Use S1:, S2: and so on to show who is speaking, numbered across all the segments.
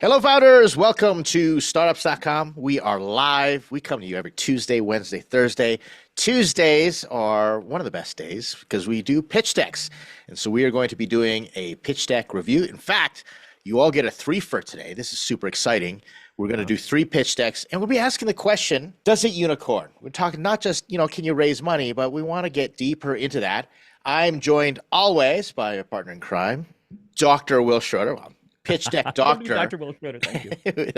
S1: Hello, founders. Welcome to Startups.com. We are live. We come to you every Tuesday, Wednesday, Thursday. Tuesdays are one of the best days because we do pitch decks. And so we are going to be doing a pitch deck review. In fact, you all get a 3 for today. This is super exciting. We're going to do 3 pitch decks, and we'll be asking the question, does it unicorn? We're talking not just, can you raise money, but we want to get deeper into that. I'm joined always by a partner in crime, Dr. Will Schroeder. Well, pitch deck doctor.
S2: Dr. Will Schroeder, thank you.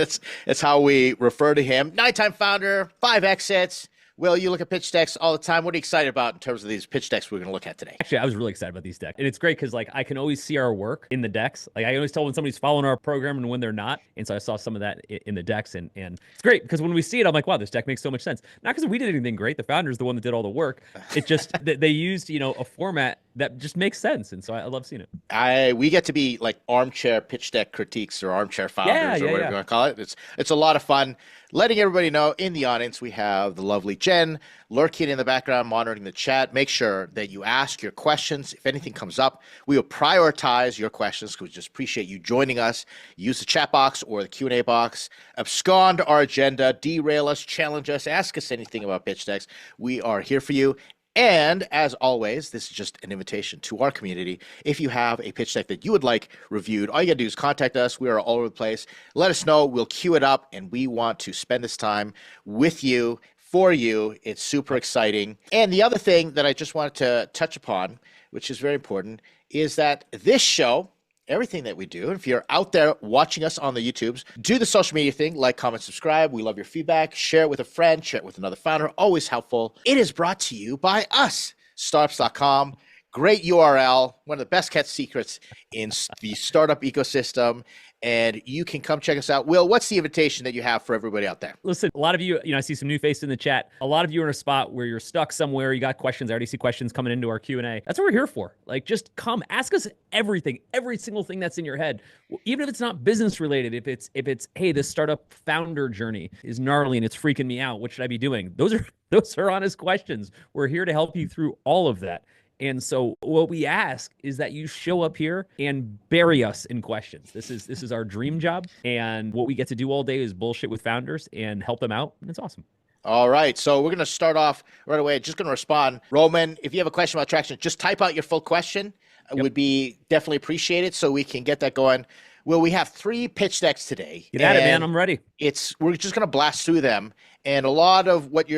S1: That's how we refer to him. 9-time founder, 5 exits. Will, you look at pitch decks all the time. What are you excited about in terms of these pitch decks we're going to look at today?
S2: Actually, I was really excited about these decks. And it's great because I can always see our work in the decks. I always tell when somebody's following our program and when they're not. And so I saw some of that in the decks. And it's great because when we see it, I'm like, wow, this deck makes so much sense. Not because we did anything great. The founder's the one that did all the work. It just, they used, a format that just makes sense. And so I love seeing it.
S1: We get to be like armchair pitch deck critiques or armchair founders or whatever you want to call it. It's a lot of fun. Letting everybody know in the audience, we have the lovely Jen lurking in the background, monitoring the chat. Make sure that you ask your questions. If anything comes up, we will prioritize your questions because we just appreciate you joining us. Use the chat box or the Q&A box. Abscond our agenda, derail us, challenge us, ask us anything about pitch decks. We are here for you. And as always, this is just an invitation to our community. If you have a pitch deck that you would like reviewed, all you got to do is contact us. We are all over the place. Let us know. We'll queue it up, and we want to spend this time with you, for you. It's super exciting. And the other thing that I just wanted to touch upon, which is very important, is that this show, everything that we do, if you're out there watching us on the YouTubes, do the social media thing, like, comment, subscribe. We love your feedback. Share it with a friend, share it with another founder. Always helpful. It is brought to you by us, Startups.com. Great URL, one of the best kept secrets in the startup ecosystem. And you can come check us out. Will, what's the invitation that you have for everybody out there?
S2: Listen, a lot of you, I see some new faces in the chat. A lot of you are in a spot where you're stuck somewhere. You got questions. I already see questions coming into our Q&A. That's what we're here for. Just come, ask us everything, every single thing that's in your head. Even if it's not business related, if it's, hey, this startup founder journey is gnarly and it's freaking me out. What should I be doing? Those are honest questions. We're here to help you through all of that. And so what we ask is that you show up here and bury us in questions. This is our dream job. And what we get to do all day is bullshit with founders and help them out. And it's awesome.
S1: All right. So we're going to start off right away. Just going to respond. Roman, if you have a question about traction, just type out your full question. It would be definitely appreciated so we can get that going. Well, we have 3 pitch decks today.
S2: Get at it, man. I'm ready.
S1: We're just going to blast through them. And a lot of what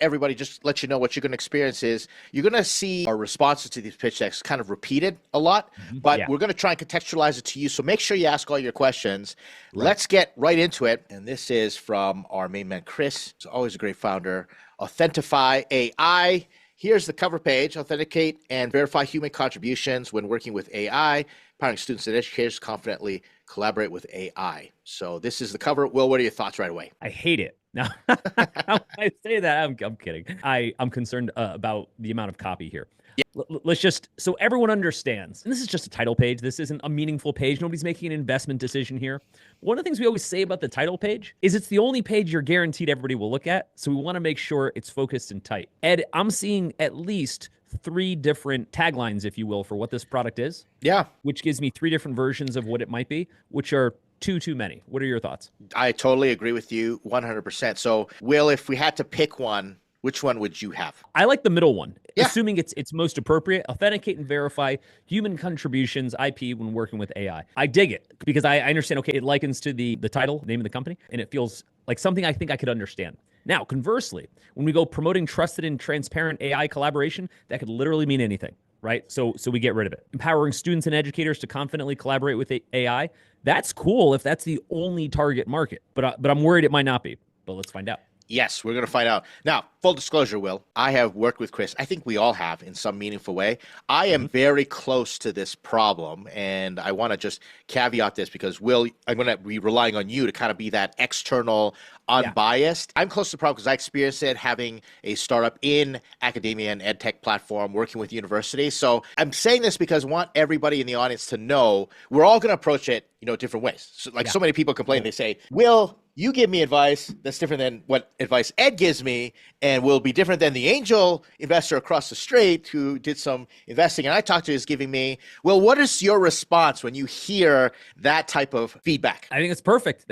S1: everybody just let you know what you're going to experience is you're going to see our responses to these pitch decks kind of repeated a lot, but we're going to try and contextualize it to you. So make sure you ask all your questions. Right. Let's get right into it. And this is from our main man, Chris. He's always a great founder. Authentify AI. Here's the cover page. Authenticate and verify human contributions when working with AI. Empowering students and educators confidently collaborate with AI. So this is the cover. Will, what are your thoughts right away?
S2: I hate it. Now, I say that, I'm kidding. I'm concerned about the amount of copy here. Yeah. Let's just, so everyone understands, and this is just a title page. This isn't a meaningful page. Nobody's making an investment decision here. One of the things we always say about the title page is it's the only page you're guaranteed everybody will look at. So we want to make sure it's focused and tight. Ed, I'm seeing at least 3 different taglines, if you will, for what this product is. Yeah. Which gives me 3 different versions of what it might be, which are too many. What are your thoughts?
S1: I totally agree with you 100%. So, Will, if we had to pick one, which one would you have?
S2: I like the middle one, assuming it's most appropriate. Authenticate and verify human contributions, IP, when working with AI. I dig it because I understand, okay, it likens to the title, name of the company, and it feels like something I think I could understand. Now, conversely, when we go promoting trusted and transparent AI collaboration, that could literally mean anything, right? So we get rid of it. Empowering students and educators to confidently collaborate with AI. That's cool if that's the only target market, but I'm worried it might not be. But let's find out.
S1: Yes, we're going to find out. Now, full disclosure, Will, I have worked with Chris. I think we all have in some meaningful way. I am very close to this problem, and I want to just caveat this because, Will, I'm going to be relying on you to kind of be that external, unbiased. I'm close to the problem because I experienced it having a startup in academia and ed tech platform working with universities. So I'm saying this because I want everybody in the audience to know we're all going to approach it, different ways. So, so many people complain. They say, Will, you give me advice that's different than what advice Ed gives me, and will be different than the angel investor across the street who did some investing. And I talked to is giving me, well, what is your response when you hear that type of feedback?
S2: I think it's perfect.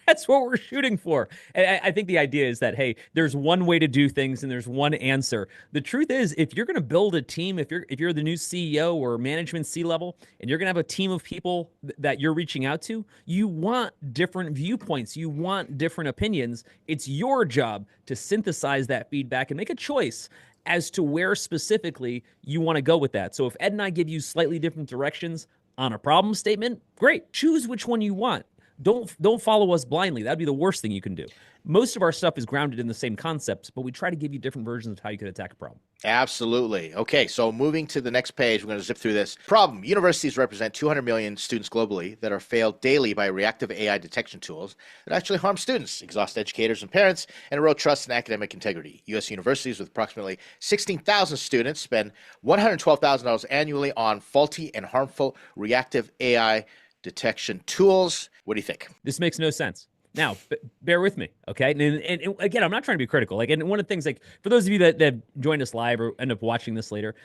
S2: That's what we're shooting for. And I think the idea is that, hey, there's one way to do things and there's one answer. The truth is, if you're going to build a team, if you're the new CEO or management C-level, and you're going to have a team of people that you're reaching out to, you want different viewpoints. You want different opinions. It's your job to synthesize that feedback and make a choice as to where specifically you want to go with that. So if Ed and I give you slightly different directions on a problem statement, great. Choose which one you want. Don't follow us blindly. That'd be the worst thing you can do. Most of our stuff is grounded in the same concepts, but we try to give you different versions of how you could attack a problem.
S1: Absolutely. Okay, so moving to the next page, we're going to zip through this. Problem: universities represent 200 million students globally that are failed daily by reactive AI detection tools that actually harm students, exhaust educators and parents, and erode trust in academic integrity. U.S. universities with approximately 16,000 students spend $112,000 annually on faulty and harmful reactive AI detection tools. What do you think?
S2: This makes no sense. Now, bear with me, okay? And again, I'm not trying to be critical. Like, and one of the things, like, for those of you that joined us live or end up watching this later,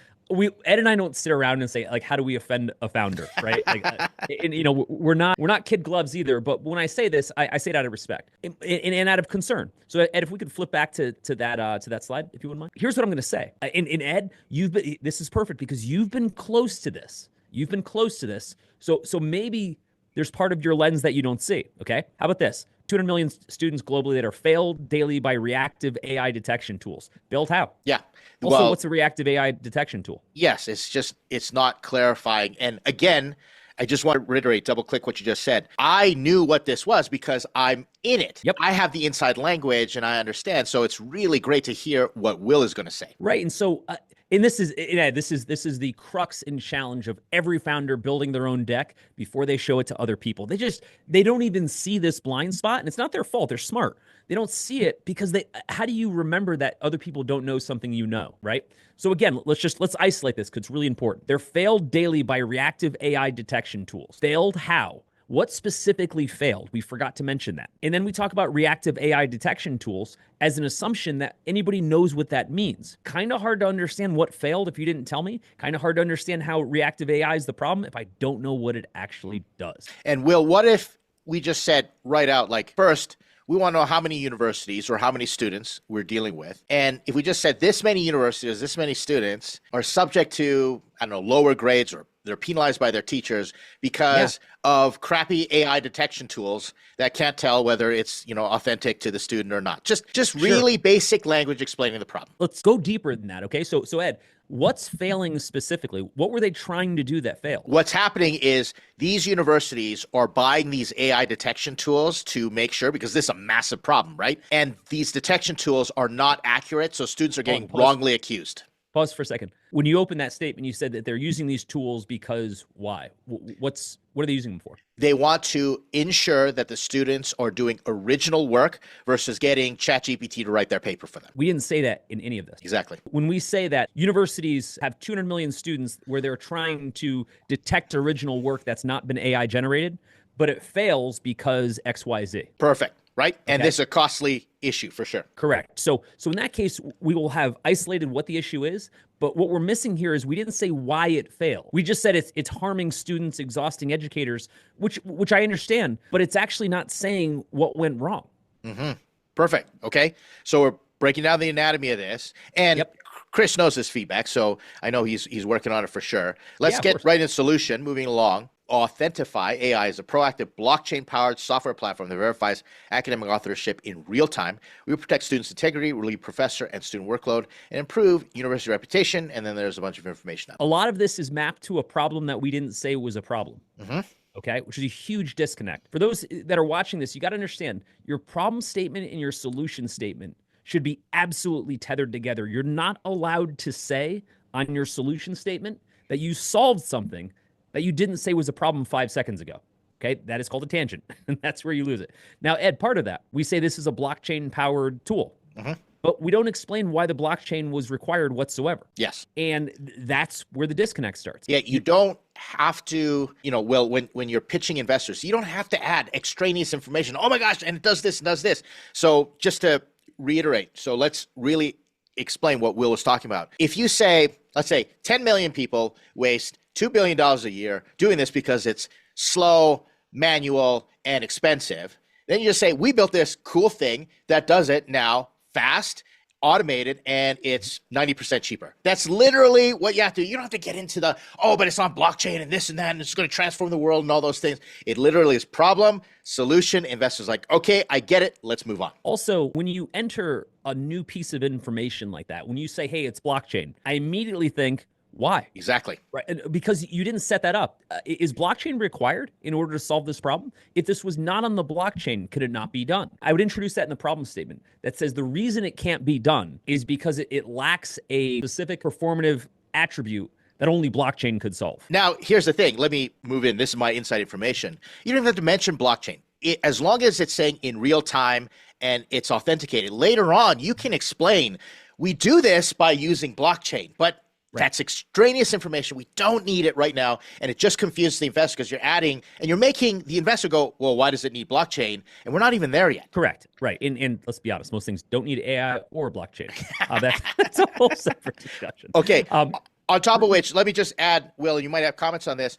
S2: Ed and I don't sit around and say, like, how do we offend a founder, right? Like, and, you know, we're not kid gloves either. But when I say this, I say it out of respect and out of concern. So, Ed, if we could flip back to that slide, if you wouldn't mind. Here's what I'm going to say. And Ed, this is perfect because you've been close to this. You've been close to this. So maybe there's part of your lens that you don't see, okay? How about this? 200 million students globally that are failed daily by reactive AI detection tools. Failed how?
S1: Yeah.
S2: Also, what's a reactive AI detection tool?
S1: Yes, it's not clarifying. And again, I just want to reiterate, double click what you just said. I knew what this was because I'm in it.
S2: Yep.
S1: I have the inside language and I understand. So it's really great to hear what Will is going to say.
S2: Right. And so, and this is the crux and challenge of every founder building their own deck before they show it to other people. They don't even see this blind spot, and it's not their fault. They're smart. They don't see it because how do you remember that other people don't know something you know, right? So again, let's isolate this because it's really important. They're failed daily by reactive AI detection tools. Failed how? What specifically failed? We forgot to mention that. And then we talk about reactive AI detection tools as an assumption that anybody knows what that means. Kind of hard to understand what failed if you didn't tell me. Kind of hard to understand how reactive AI is the problem if I don't know what it actually does.
S1: And Will, what if we just said right out, like, first, we want to know how many universities or how many students we're dealing with. And if we just said this many universities, this many students are subject to, I don't know, lower grades or they're penalized by their teachers because of crappy AI detection tools that can't tell whether it's, authentic to the student or not. Just really basic language explaining the problem.
S2: Let's go deeper than that, okay? So Ed, what's failing specifically? What were they trying to do that failed?
S1: What's happening is these universities are buying these AI detection tools to make sure, because this is a massive problem, right? And these detection tools are not accurate, so students are getting wrongly accused.
S2: Pause for a second. When you opened that statement, you said that they're using these tools because why? What are they using them for?
S1: They want to ensure that the students are doing original work versus getting ChatGPT to write their paper for them.
S2: We didn't say that in any of this.
S1: Exactly.
S2: When we say that universities have 200 million students where they're trying to detect original work that's not been AI generated, but it fails because XYZ.
S1: Perfect. Right?
S2: Okay.
S1: And this is a costly issue for sure.
S2: Correct. So in that case, we will have isolated what the issue is, but what we're missing here is we didn't say why it failed. We just said it's harming students, exhausting educators, which I understand, but it's actually not saying what went wrong.
S1: Mm-hmm. Perfect. Okay. So we're breaking down the anatomy of this, and Chris knows this feedback, so I know he's working on it for sure. Let's get right in solution, moving along. Authentify AI is a proactive blockchain-powered software platform that verifies academic authorship in real time. We protect students' integrity, relieve professor and student workload, and improve university reputation. And then there's a bunch of information.
S2: A lot of this is mapped to a problem that we didn't say was a problem.
S1: Mm-hmm.
S2: Okay, which is a huge disconnect. For those that are watching this, you got to understand your problem statement and your solution statement should be absolutely tethered together. You're not allowed to say on your solution statement that you solved something that you didn't say was a problem 5 seconds ago. Okay, that is called a tangent, and that's where you lose it. Now, Ed, part of that, we say this is a blockchain-powered tool, but we don't explain why the blockchain was required whatsoever.
S1: Yes.
S2: And that's where the disconnect starts.
S1: Yeah, you don't have to, Will, when you're pitching investors, you don't have to add extraneous information. Oh my gosh, and it does this and does this. So just to reiterate, so let's really explain what Will was talking about. If you say, let's say 10 million people waste $2 billion a year doing this because it's slow, manual, and expensive, then you just say, we built this cool thing that does it now fast, automated, and it's 90% cheaper. That's literally what you have to do. You don't have to get into the, oh, but it's on blockchain and this and that, and it's going to transform the world and all those things. It literally is problem, solution. Investors like, okay, I get it. Let's move on.
S2: Also, when you enter a new piece of information like that, when you say, hey, it's blockchain, I immediately think, why?
S1: Exactly.
S2: Right. Because you didn't set that up. Is blockchain required in order to solve this problem? If this was not on the blockchain, could it not be done? I would introduce that in the problem statement that says the reason it can't be done is because it lacks a specific performative attribute that only blockchain could solve.
S1: Now, here's the thing. Let me move in. This is my inside information. You don't even have to mention blockchain. As long as it's saying in real time and it's authenticated, later on, you can explain, we do this by using blockchain, but that's extraneous information. We don't need it right now. And it just confuses the investor because you're adding and you're making the investor go, well, why does it need blockchain? And we're not even there yet.
S2: Correct. Right. And let's be honest, most things don't need AI or blockchain. That's a whole separate discussion.
S1: Okay. On top of which, let me just add, Will, you might have comments on this.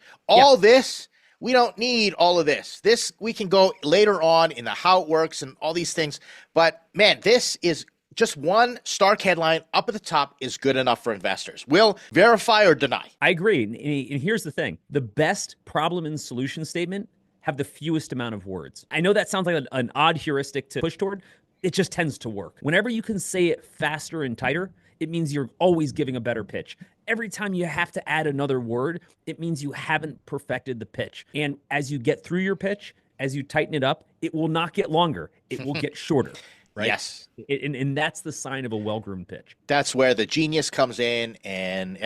S1: This, we don't need all of this. This, we can go later on in the how it works and all these things. But man, this is just one stark headline up at the top is good enough for investors. Will, verify or deny?
S2: I agree. And here's the thing. The best problem and solution statement have the fewest amount of words. I know that sounds like an odd heuristic to push toward. It just tends to work. Whenever you can say it faster and tighter, it means you're always giving a better pitch. Every time you have to add another word, it means you haven't perfected the pitch. And as you get through your pitch, as you tighten it up, it will not get longer. It will get shorter. Right?
S1: Yes.
S2: And that's the sign of a well-groomed pitch.
S1: That's where the genius comes in. And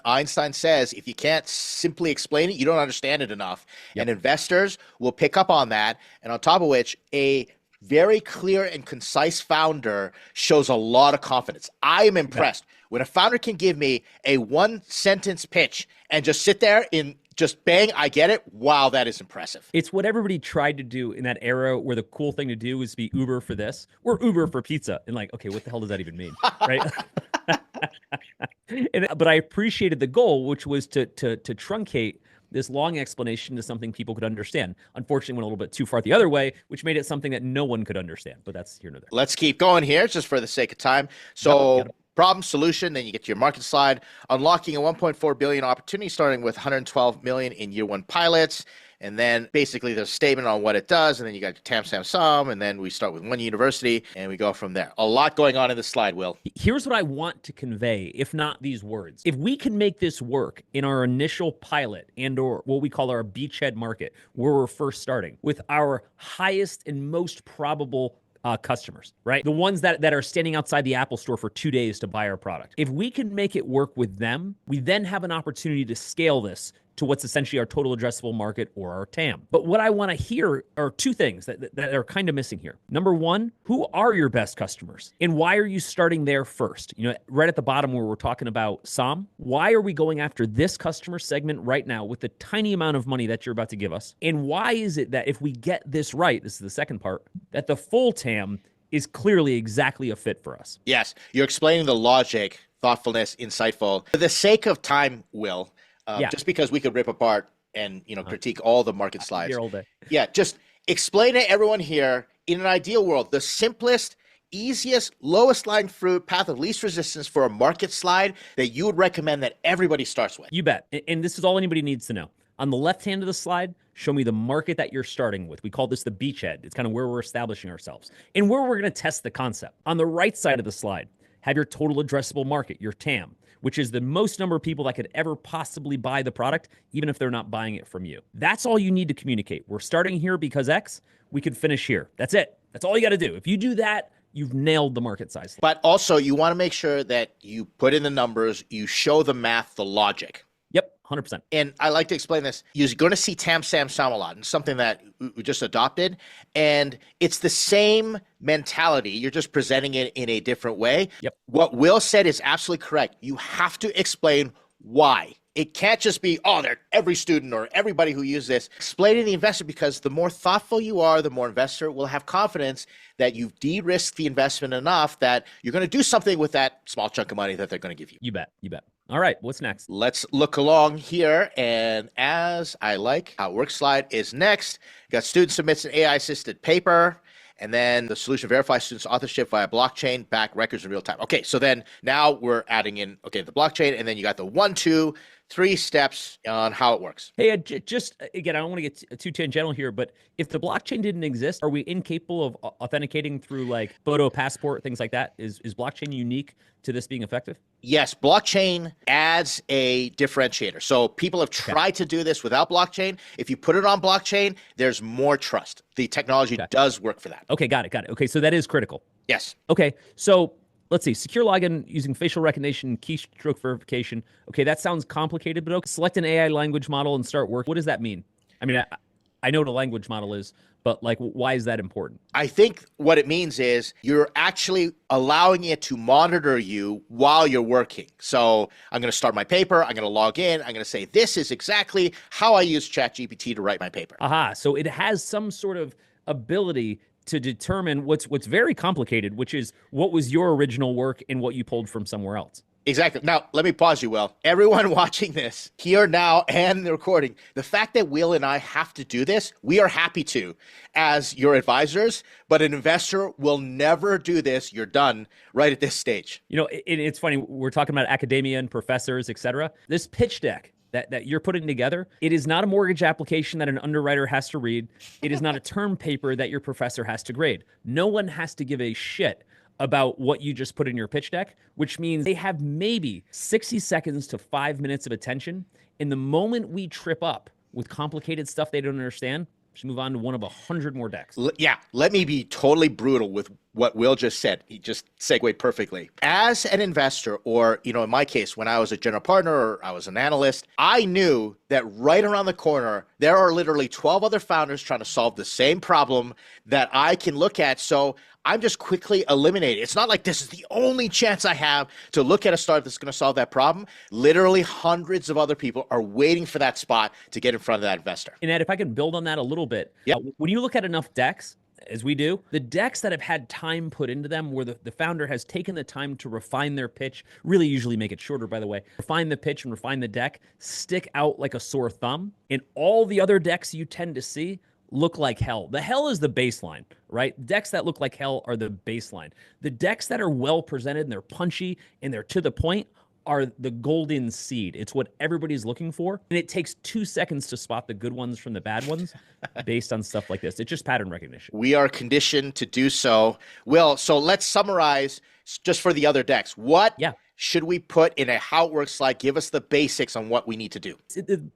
S1: Einstein says, if you can't simply explain it, you don't understand it enough. Yep. And investors will pick up on that. And on top of which, a very clear and concise founder shows a lot of confidence. I am impressed. When a founder can give me a one-sentence pitch and just sit there in just bang, I get it. Wow, that is impressive.
S2: It's what everybody tried to do in that era where the cool thing to do was be Uber for this or Uber for pizza. And like, okay, what the hell does that even mean? Right? But I appreciated the goal, which was to truncate this long explanation to something people could understand. Unfortunately, went a little bit too far the other way, which made it something that no one could understand. But that's here nor there.
S1: Let's keep going here just for the sake of time. So problem, solution, then you get to your market slide, unlocking a 1.4 billion opportunity starting with 112 million in year one pilots. And then basically there's a statement on what it does. And then you got TAM, SAM, SUM. And then we start with one university and we go from there. A lot going on in this slide, Will.
S2: Here's what I want to convey, if not these words. If we can make this work in our initial pilot and or what we call our beachhead market, where we're first starting with our highest and most probable customers, right? The ones that are standing outside the Apple store for 2 days to buy our product. If we can make it work with them, we then have an opportunity to scale this to what's essentially our total addressable market or our TAM. But what I want to hear are two things that are kind of missing here. Number one, who are your best customers? And why are you starting there first? You know, right at the bottom where we're talking about SOM, why are we going after this customer segment right now with the tiny amount of money that you're about to give us? And why is it that if we get this right, this is the second part, that the full TAM is clearly exactly a fit for us?
S1: Yes, you're explaining the logic, thoughtfulness, insightful. For the sake of time, Will, just because we could rip apart and critique all the market slides.
S2: Here all day.
S1: Yeah, just explain to everyone here, in an ideal world, the simplest, easiest, lowest lying fruit, path of least resistance for a market slide that you would recommend that everybody starts with.
S2: You bet. And this is all anybody needs to know. On the left hand of the slide, show me the market that you're starting with. We call this the beachhead. It's kind of where we're establishing ourselves and where we're going to test the concept. On the right side of the slide, have your total addressable market, your TAM, which is the most number of people that could ever possibly buy the product, even if they're not buying it from you. That's all you need to communicate. We're starting here because X, we could finish here. That's it. That's all you got to do. If you do that, you've nailed the market size.
S1: But also, you want to make sure that you put in the numbers, you show the math, the logic.
S2: Yep, 100%.
S1: And I like to explain this. You're going to see TAM, SAM, SUM a lot, and something that we just adopted. And it's the same mentality. You're just presenting it in a different way.
S2: Yep.
S1: What Will said is absolutely correct. You have to explain why. it can't just be, oh, they're every student or everybody who uses this. Explain to the investor, because the more thoughtful you are, the more investor will have confidence that you've de-risked the investment enough that you're going to do something with that small chunk of money that they're going to give you.
S2: You bet. All right, what's next?
S1: Let's look along here. And as I like, how it works slide is next. You got student submits an AI-assisted paper. And then the solution verifies students' authorship via blockchain, back records in real time. Okay, so then now we're adding in, the blockchain, and then you got the 1, 2, 3 steps on how it works.
S2: Hey, just again, I don't want to get too tangential here, but if the blockchain didn't exist, are we incapable of authenticating through like photo passport, things like that? Is blockchain unique to this being effective?
S1: Yes, blockchain adds a differentiator. So people have tried to do this without blockchain. If you put it on blockchain, there's more trust. The technology does work for that.
S2: Okay, got it. Okay, so that is critical.
S1: Yes.
S2: Okay, so let's see. Secure login using facial recognition, keystroke verification. Okay, that sounds complicated, but okay. Select an AI language model and start work. What does that mean? I mean, I know what a language model is, but like, why is that important?
S1: I think what it means is you're actually allowing it to monitor you while you're working. So I'm going to start my paper. I'm going to log in. I'm going to say, this is exactly how I use ChatGPT to write my paper.
S2: Aha. So it has some sort of ability to determine what's very complicated, which is what was your original work and what you pulled from somewhere else.
S1: Exactly. Now, let me pause you, Will. Everyone watching this here now and the recording, the fact that Will and I have to do this, we are happy to as your advisors, but an investor will never do this. You're done right at this stage.
S2: You know, it's funny. We're talking about academia and professors, et cetera. This pitch deck that you're putting together, it is not a mortgage application that an underwriter has to read. It is not a term paper that your professor has to grade. No one has to give a shit about what you just put in your pitch deck, which means they have maybe 60 seconds to 5 minutes of attention. And the moment we trip up with complicated stuff they don't understand, just move on to one of 100 more decks.
S1: Yeah, let me be totally brutal with what Will just said. He just segued perfectly. As an investor, or, in my case, when I was a general partner or I was an analyst, I knew that right around the corner, there are literally 12 other founders trying to solve the same problem that I can look at. So I'm just quickly eliminating. It's not like this is the only chance I have to look at a startup that's going to solve that problem. Literally hundreds of other people are waiting for that spot to get in front of that investor.
S2: And Ed, if I can build on that a little bit, when you look at enough decks, as we do, the decks that have had time put into them where the founder has taken the time to refine their pitch, really usually make it shorter, by the way, refine the pitch and refine the deck, stick out like a sore thumb. And all the other decks you tend to see look like hell. The hell is the baseline, right? Decks that look like hell are the baseline. The decks that are well presented and they're punchy and they're to the point are the golden seed. It's what everybody's looking for. And it takes 2 seconds to spot the good ones from the bad ones based on stuff like this. It's just pattern recognition.
S1: We are conditioned to do so. Will, so let's summarize just for the other decks. What should we put in a how it works slide? Give us the basics on what we need to do.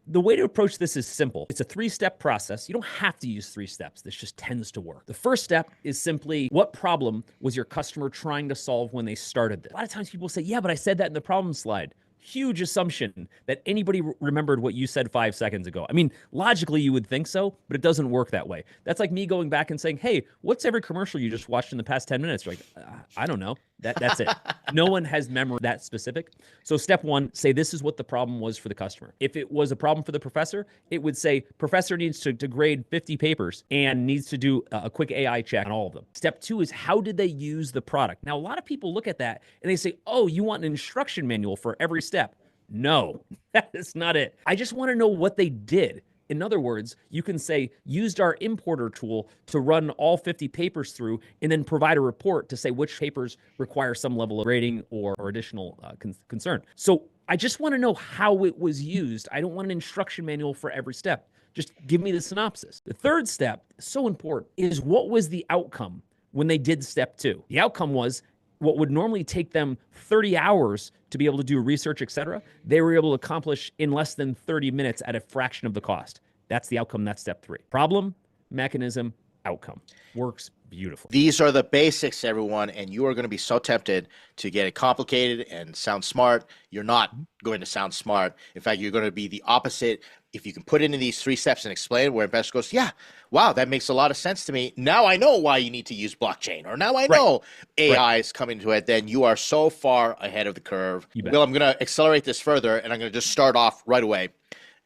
S2: The way to approach this is simple. It's a 3-step process. You don't have to use 3 steps. This just tends to work. The first step is simply, what problem was your customer trying to solve when they started this? A lot of times people say, yeah, but I said that in the problem slide. Huge assumption that anybody remembered what you said 5 seconds ago. I mean, logically you would think so, but it doesn't work that way. That's like me going back and saying, hey, what's every commercial you just watched in the past 10 minutes? You're like, I don't know. That's it. No one has memory that specific. So step 1, say this is what the problem was for the customer. If it was a problem for the professor, it would say professor needs to grade 50 papers and needs to do a quick AI check on all of them. Step 2 is how did they use the product? Now, a lot of people look at that and they say, oh, you want an instruction manual for every step. No, that is not it. I just want to know what they did. In other words, you can say, used our importer tool to run all 50 papers through and then provide a report to say which papers require some level of grading or additional concern. So I just want to know how it was used. I don't want an instruction manual for every step. Just give me the synopsis. The third step, so important, is what was the outcome when they did step 2? The outcome was what would normally take them 30 hours to be able to do research, et cetera, they were able to accomplish in less than 30 minutes at a fraction of the cost. That's the outcome. That's step 3. Problem, mechanism, outcome. Works beautiful.
S1: These are the basics, everyone, and you are going to be so tempted to get it complicated and sound smart. You're not going to sound smart. In fact, you're going to be the opposite, if you can put it in these 3 steps and explain it, where investor goes, yeah, wow, that makes a lot of sense to me. Now I know why you need to use blockchain, or now I know AI is coming to it. Then you are so far ahead of the curve. Will, I'm going to accelerate this further, and I'm going to just start off right away.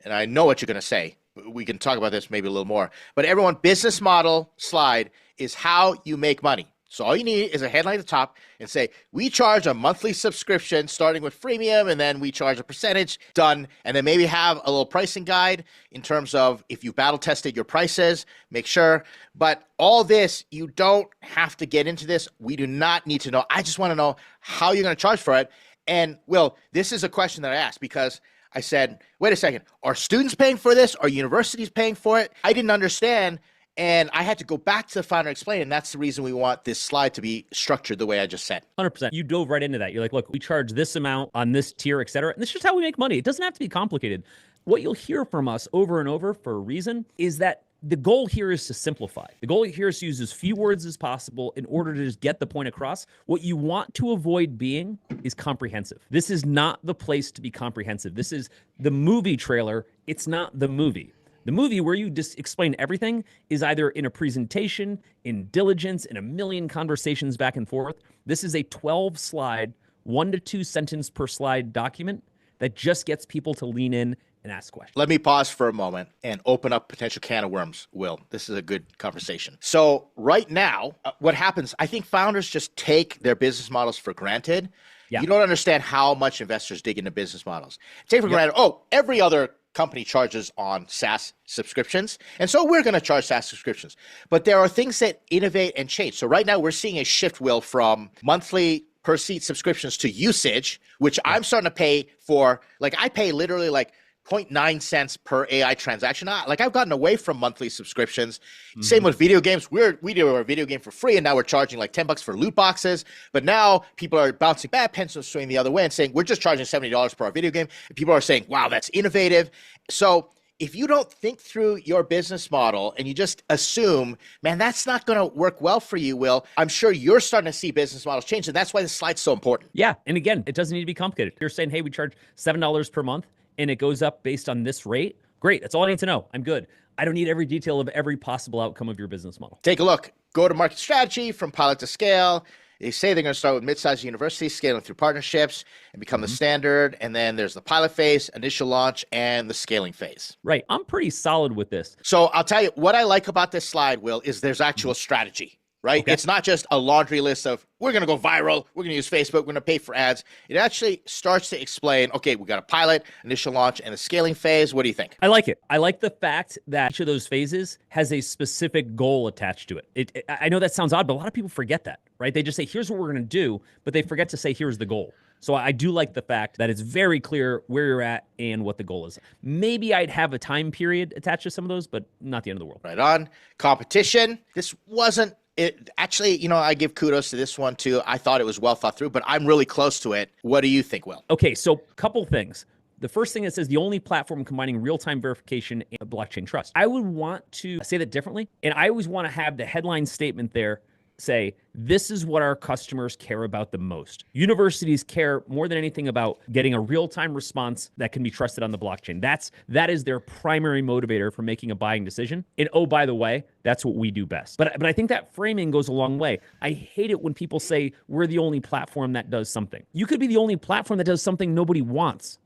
S1: And I know what you're going to say. We can talk about this maybe a little more. But everyone, business model slide is how you make money. So all you need is a headline at the top and say, we charge a monthly subscription starting with freemium, and then we charge a percentage, done. And then maybe have a little pricing guide in terms of if you battle tested your prices, make sure. But all this, you don't have to get into this. We do not need to know. I just want to know how you're going to charge for it. And Will, this is a question that I asked because I said, wait a second, are students paying for this? Are universities paying for it? I didn't understand. And I had to go back to the founder and explain, and that's the reason we want this slide to be structured the way I just said.
S2: 100%. You dove right into that. You're like, look, we charge this amount on this tier, et cetera. And this is just how we make money. It doesn't have to be complicated. What you'll hear from us over and over for a reason is that the goal here is to simplify. The goal here is to use as few words as possible in order to just get the point across. What you want to avoid being is comprehensive. This is not the place to be comprehensive. This is the movie trailer. It's not the movie. The movie where you just explain everything is either in a presentation, in diligence, in a million conversations back and forth. This is a 12-slide, 1 to 2 sentence per slide document that just gets people to lean in and ask questions.
S1: Let me pause for a moment and open up potential can of worms, Will. This is a good conversation. So right now, what happens, I think founders just take their business models for granted. Yeah. You don't understand how much investors dig into business models. Take for granted, every other company charges on SaaS subscriptions, and so we're going to charge SaaS subscriptions. But there are things that innovate and change. So right now we're seeing a shift, Will, from monthly per seat subscriptions to usage, which I'm starting to pay for. Like I pay literally like 0.9 cents per AI transaction. Like I've gotten away from monthly subscriptions. Same with video games. We do our video game for free, and now we're charging like $10 for loot boxes. But now people are bouncing back, pencils swinging the other way and saying, we're just charging $70 per our video game. And people are saying, wow, that's innovative. So if you don't think through your business model and you just assume, man, that's not going to work well for you, Will, I'm sure you're starting to see business models change. And that's why this slide's so important.
S2: Yeah. And again, it doesn't need to be complicated. You're saying, hey, we charge $7 per month, and it goes up based on this rate, great. That's all I need to know. I'm good. I don't need every detail of every possible outcome of your business model.
S1: Take a look. Go to market strategy from pilot to scale. They say they're going to start with mid-sized universities, scaling through partnerships and become the standard. And then there's the pilot phase, initial launch, and the scaling phase.
S2: Right. I'm pretty solid with this.
S1: So I'll tell you what I like about this slide, Will, is there's actual strategy. Right? Okay. It's not just a laundry list of, we're going to go viral, we're going to use Facebook, we're going to pay for ads. It actually starts to explain, okay, we got a pilot, initial launch, and a scaling phase. What do you think?
S2: I like it. I like the fact that each of those phases has a specific goal attached to it. I know that sounds odd, but a lot of people forget that, right? They just say, here's what we're going to do, but they forget to say, here's the goal. So I do like the fact that it's very clear where you're at and what the goal is. Maybe I'd have a time period attached to some of those, but not the end of the world.
S1: Right on. Competition. This wasn't it. Actually, I give kudos to this one too. I thought it was well thought through, but I'm really close to it. What do you think, Will?
S2: Okay, so couple things. The first thing, it says the only platform combining real-time verification and blockchain trust. I would want to say that differently, and I always want to have the headline statement there say, this is what our customers care about the most. Universities care more than anything about getting a real-time response that can be trusted on the blockchain. That is their primary motivator for making a buying decision. And oh, by the way, that's what we do best. But I think that framing goes a long way. I hate it when people say we're the only platform that does something. You could be the only platform that does something nobody wants.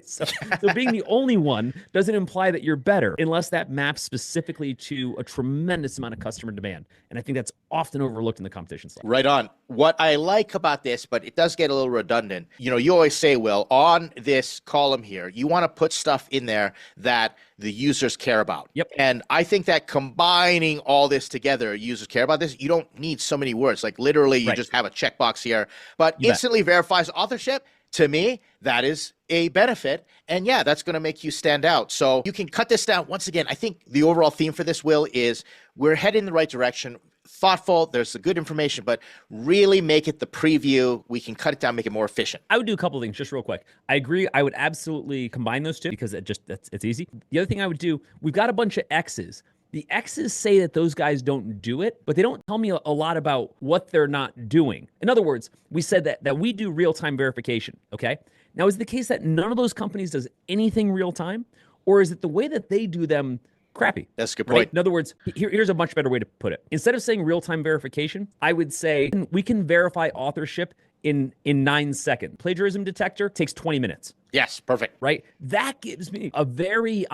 S2: So being the only one doesn't imply that you're better unless that maps specifically to a tremendous amount of customer demand. And I think that's often overlooked in the competition side.
S1: Right on. What I like about this, but it does get a little redundant. You always say, Will, on this column here, you want to put stuff in there that the users care about.
S2: Yep.
S1: And I think that combining all this together, users care about this, you don't need so many words. Like literally you just have a checkbox here, but instantly verifies authorship. To me, that is a benefit. And yeah, that's going to make you stand out. So you can cut this down. Once again, I think the overall theme for this, Will, is we're heading in the right direction. Thoughtful, there's the good information, but really make it the preview. We can cut it down, make it more efficient.
S2: I would do a couple of things just real quick. I agree. I would absolutely combine those two because it's easy. The other thing I would do, we've got a bunch of X's. The X's say that those guys don't do it, but they don't tell me a lot about what they're not doing. In other words, we said that we do real-time verification, okay? Now, is it the case that none of those companies does anything real-time? Or is it the way that they do them crappy?
S1: That's a good point.
S2: In other words, here's a much better way to put it. Instead of saying real-time verification, I would say we can verify authorship in 9 seconds. Plagiarism detector takes 20 minutes.
S1: Yes, perfect.
S2: Right? That gives me a very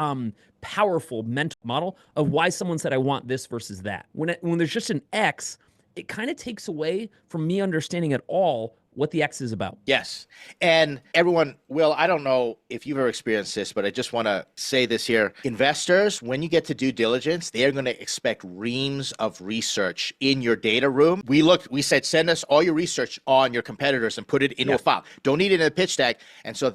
S2: powerful mental model of why someone said I want this versus that. When there's just an X, it kind of takes away from me understanding at all what the X is about.
S1: Yes. And everyone, Will, I don't know if you've ever experienced this, but I just want to say this here. Investors, when you get to due diligence, they are going to expect reams of research in your data room. We said, send us all your research on your competitors and put it into a file. Don't need it in a pitch deck. And so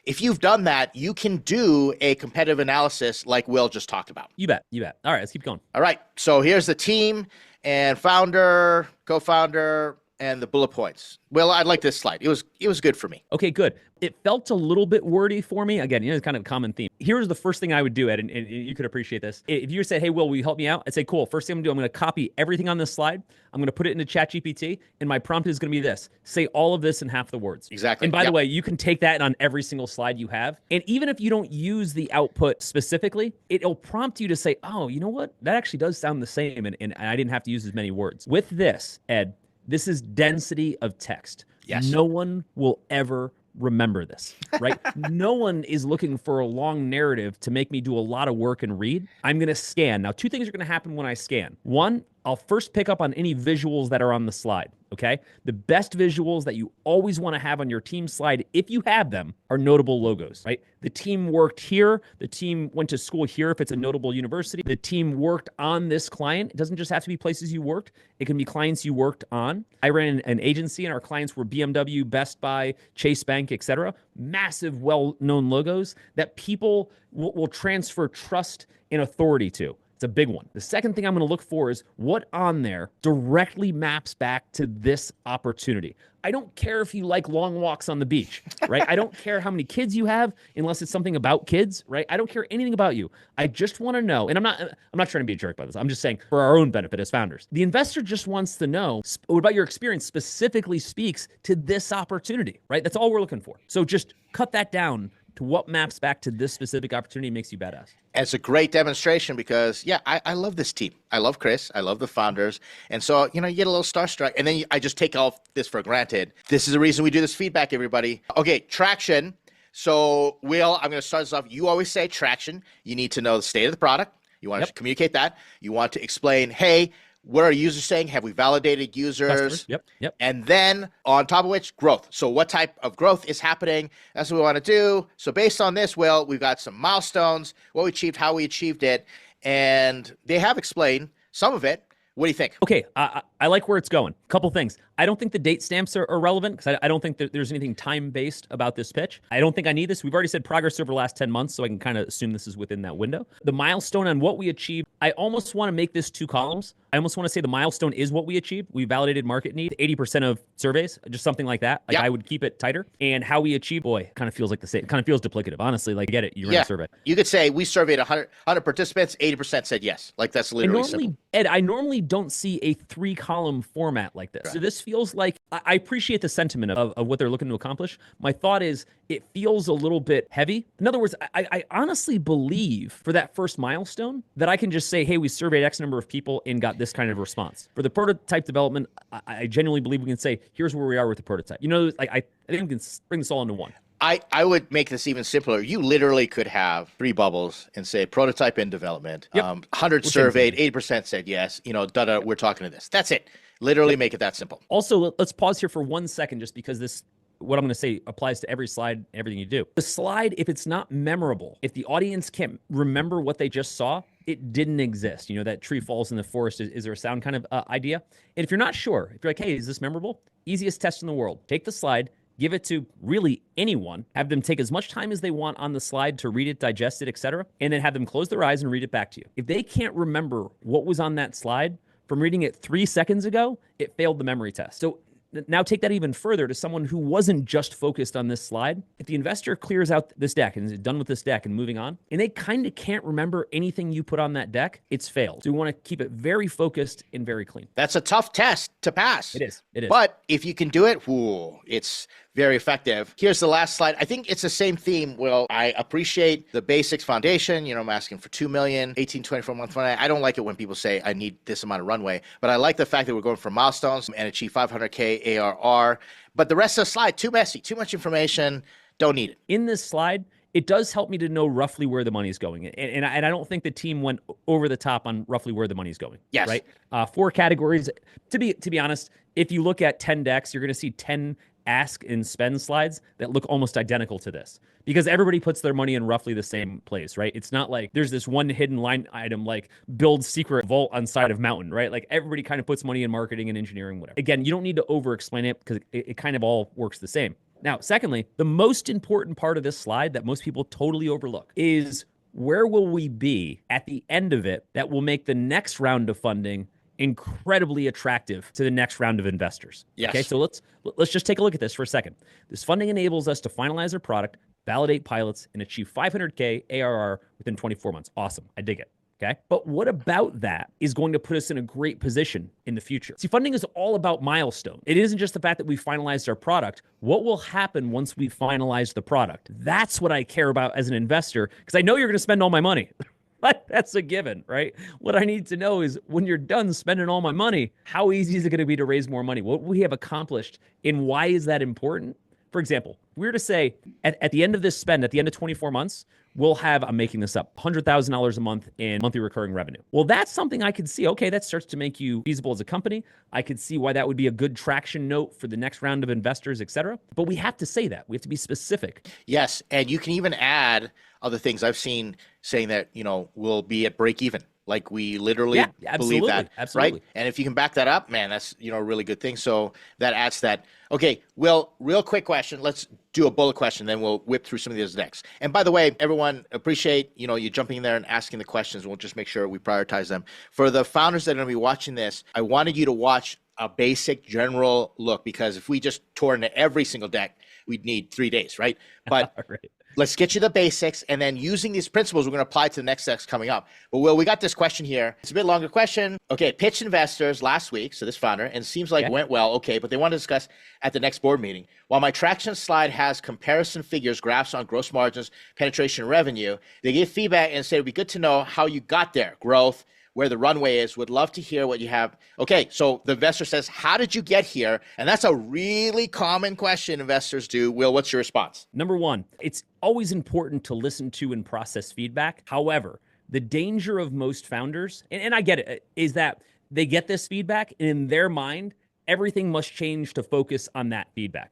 S1: if you've done that, you can do a competitive analysis like Will just talked about.
S2: You bet. All right, let's keep going.
S1: All right. So here's the team and founder, co-founder, and the bullet points. Well, I like this slide. It was good for me.
S2: Okay, good. It felt a little bit wordy for me. Again, it's kind of a common theme. Here's the first thing I would do, Ed, and you could appreciate this. If you said, hey, Will, will you help me out? I'd say, cool. First thing I'm going to copy everything on this slide. I'm going to put it into ChatGPT, and my prompt is going to be this. Say all of this in half the words.
S1: Exactly.
S2: And by the way, you can take that on every single slide you have. And even if you don't use the output specifically, it'll prompt you to say, oh, you know what? That actually does sound the same, and I didn't have to use as many words. With this, Ed, this is density of text.
S1: Yes.
S2: No one will ever remember this, right? No one is looking for a long narrative to make me do a lot of work and read. I'm going to scan. Now, 2 things are going to happen when I scan. One, I'll first pick up on any visuals that are on the slide, okay? The best visuals that you always want to have on your team slide, if you have them, are notable logos, right? The team worked here. The team went to school here if it's a notable university. The team worked on this client. It doesn't just have to be places you worked. It can be clients you worked on. I ran an agency, and our clients were BMW, Best Buy, Chase Bank, etc. Massive, well-known logos that people will transfer trust and authority to. It's a big one. The second thing I'm going to look for is what on there directly maps back to this opportunity. I don't care if you like long walks on the beach, right? I don't care how many kids you have, unless it's something about kids, right? I don't care anything about you. I just want to know, and I'm not trying to be a jerk about this. I'm just saying for our own benefit as founders. The investor just wants to know what about your experience specifically speaks to this opportunity, right? That's all we're looking for. So just cut that down to what maps back to this specific opportunity makes you badass.
S1: And it's a great demonstration because, I love this team. I love Chris. I love the founders. And so, you get a little starstruck. And then I just take all this for granted. This is the reason we do this feedback, everybody. Okay, traction. So, Will, I'm going to start this off. You always say traction. You need to know the state of the product. You want to communicate that. You want to explain, hey, what are users saying? Have we validated users?
S2: Customers. Yep.
S1: And then on top of which, growth. So what type of growth is happening? That's what we want to do. So based on this, Will, we've got some milestones, what we achieved, how we achieved it. And they have explained some of it. What do you think?
S2: Okay, I like where it's going. Couple things. I don't think the date stamps are relevant because I don't think that there's anything time-based about this pitch. I don't think I need this. We've already said progress over the last 10 months, so I can kind of assume this is within that window. The milestone on what we achieved, I almost want to make this 2 columns. I almost want to say the milestone is what we achieved. We validated market need, 80% of surveys, just something like that. I would keep it tighter. And how we achieved, boy, kind of feels like the same. It kind of feels duplicative. Honestly, get it. You ran a survey.
S1: You could say we surveyed 100 participants, 80% said yes. That's literally simple.
S2: Ed, I normally don't see a 3-column format like this. Right. So this feels like, I appreciate the sentiment of what they're looking to accomplish. My thought is it feels a little bit heavy. In other words, I honestly believe for that first milestone that I can just say, hey, we surveyed X number of people and got this kind of response. For the prototype development, I genuinely believe we can say, here's where we are with the prototype. I think we can bring this all into one.
S1: I would make this even simpler. You literally could have 3 bubbles and say prototype in development, 100 surveyed, 80% said yes, we're talking to this. That's it. Literally make it that simple.
S2: Also, let's pause here for 1 second just because what I'm going to say applies to every slide and everything you do. The slide, if it's not memorable, if the audience can't remember what they just saw, it didn't exist. That tree falls in the forest. Is there a sound kind of idea? And if you're not sure, if you're like, hey, is this memorable? Easiest test in the world. Take the slide, give it to really anyone, have them take as much time as they want on the slide to read it, digest it, etc., and then have them close their eyes and read it back to you. If they can't remember what was on that slide from reading it 3 seconds ago, it failed the memory test. So now take that even further to someone who wasn't just focused on this slide. If the investor clears out this deck and is done with this deck and moving on, and they kind of can't remember anything you put on that deck, it's failed. So we want to keep it very focused and very clean.
S1: That's a tough test to pass.
S2: It is.
S1: But if you can do it, it's very effective. Here's the last slide. I think it's the same theme. Well, I appreciate the basics foundation. I'm asking for 2 million, 18, 24 month runway. I don't like it when people say I need this amount of runway, but I like the fact that we're going for milestones and achieve 500K ARR. But the rest of the slide, too messy, too much information. Don't need it.
S2: In this slide, it does help me to know roughly where the money's going. And I don't think the team went over the top on roughly where the money's going.
S1: Yes.
S2: Right? 4 categories. To be honest, if you look at 10 decks, you're going to see 10 ask and spend slides that look almost identical to this, because everybody puts their money in roughly the same place, right? It's not like there's this one hidden line item like build secret vault on side of mountain, right? Like everybody kind of puts money in marketing and engineering, whatever. Again, you don't need to over explain it because it kind of all works the same. Now, secondly, the most important part of this slide that most people totally overlook is where will we be at the end of it that will make the next round of funding incredibly attractive to the next round of investors.
S1: Yes.
S2: Okay, so let's just take a look at this for a second. This funding enables us to finalize our product, validate pilots, and achieve 500K ARR within 24 months. Awesome. I dig it. Okay. But what about that is going to put us in a great position in the future? See, funding is all about milestone. It isn't just the fact that we finalized our product. What will happen once we finalize the product? That's what I care about as an investor, because I know you're going to spend all my money. But that's a given, right? What I need to know is when you're done spending all my money, how easy is it going to be to raise more money? What we have accomplished, and why is that important? For example, if we were to say at the end of this spend, at the end of 24 months, we'll have, I'm making this up, $100,000 a month in monthly recurring revenue. Well, that's something I could see. Okay, that starts to make you feasible as a company. I could see why that would be a good traction note for the next round of investors, et cetera. But we have to say that. We have to be specific.
S1: Yes, and you can even add other things. I've seen saying that, we'll be at break even. Like we literally believe that, right? And if you can back that up, man, that's, a really good thing. So that adds that. Okay, Will, real quick question. Let's do a bullet question, then we'll whip through some of these next. And by the way, everyone, appreciate, you jumping in there and asking the questions. We'll just make sure we prioritize them. For the founders that are going to be watching this, I wanted you to watch a basic general look, because if we just tore into every single deck, we'd need 3 days, right? But right. Let's get you the basics, and then using these principles, we're going to apply to the next decks coming up. But Will, we got this question here. It's a bit longer question. Okay, pitched investors last week, so this founder, and it seems like it went well. Okay, but they want to discuss at the next board meeting. While my traction slide has comparison figures, graphs on gross margins, penetration, revenue, they gave feedback and said it'd be good to know how you got there, growth, where the runway is. Would love to hear what you have. Okay, so the investor says, how did you get here? And that's a really common question investors do. Will, what's your response?
S2: Number one, it's always important to listen to and process feedback. However, the danger of most founders, and I get it, is that they get this feedback, and in their mind, everything must change to focus on that feedback.